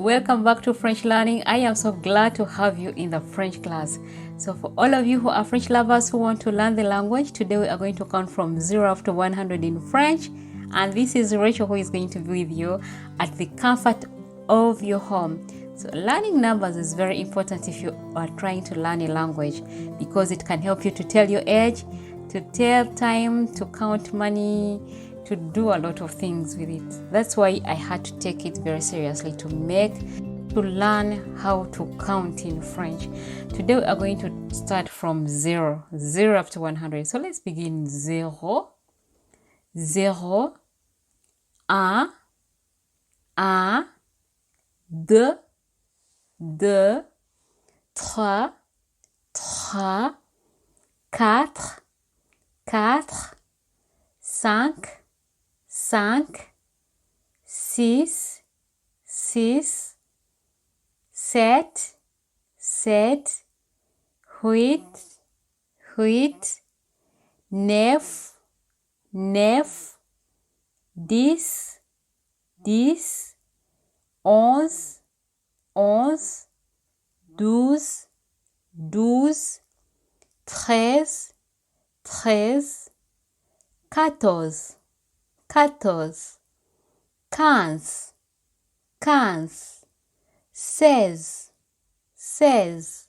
Welcome back to French Learning. I am so glad to have you in the French class. So for all of you who are French lovers who want to learn the language, today we are going to count from 0 up to 100 in French. And this is Rachel who is going to be with you at the comfort of your home. So learning numbers is very important if you are trying to learn a language, because it can help you to tell your age, to tell time, to count money, to do a lot of things with it. That's why I had to take it very seriously to learn how to count in French. Today we are going to start from 0 up to 100. So let's begin. 0, 0, 1, 1, 2, 2, 3, 3, 4, 4, 5, 5, 6, 6, 7, 7, 8, 8, 9, 9, 10, 10, 11,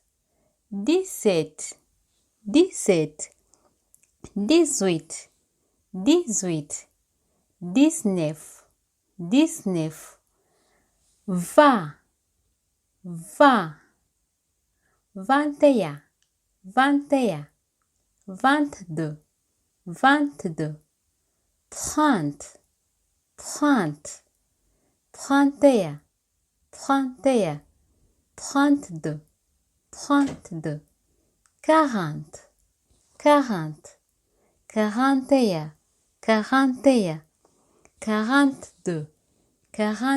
11, 12, 12, 13, 13, 14, 14, 15, 15, 16, 16, 17, 17, 18, 18, 19, 19, 20, 20, 21, 21, 22, 22, 30, 30, 31, 31, 32, 32,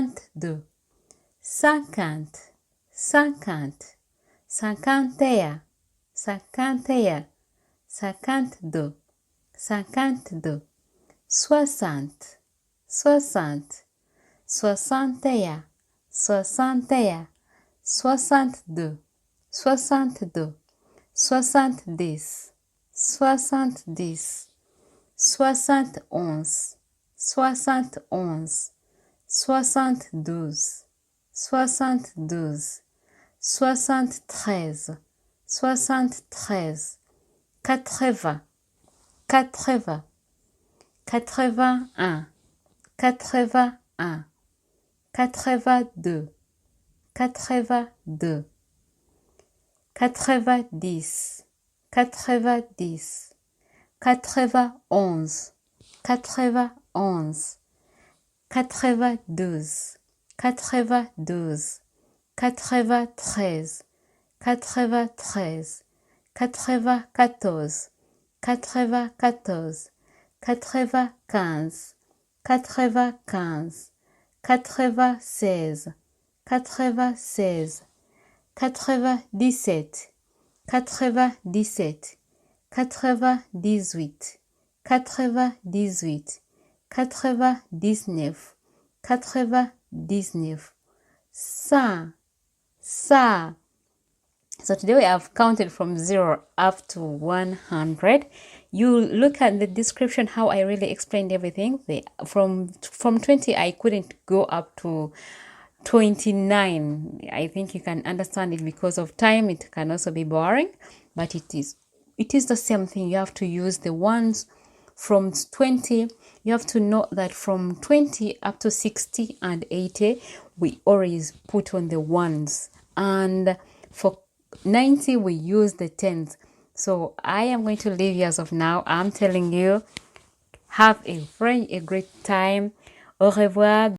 40, 40, 41, 41, 42, 42, 50, 50, 51, 51, 52, 52, 60, 60, 61, 61, 62, 62, 70, 70, 71, 71, 72, 72, 73, 73, 80, 80, 81, 81, 82, 82, 90, 90, 91, 91, 92, 92, 93, 93, 94, 94, 95, 95, 96, 96, 97, 97, 98, 98, 99, 99, 100, 100. So today we have counted from 0 up to 100. You look at the description how I really explained everything. From 20 I couldn't go up to 29. I think you can understand it because of time. It can also be boring, but it is the same thing. You have to use the ones from 20. You have to know that from 20 up to 60 and 80 we always put on the ones, and for 90 we use the tens. So I am going to leave you as of now. I'm telling you, have a great time. Au revoir.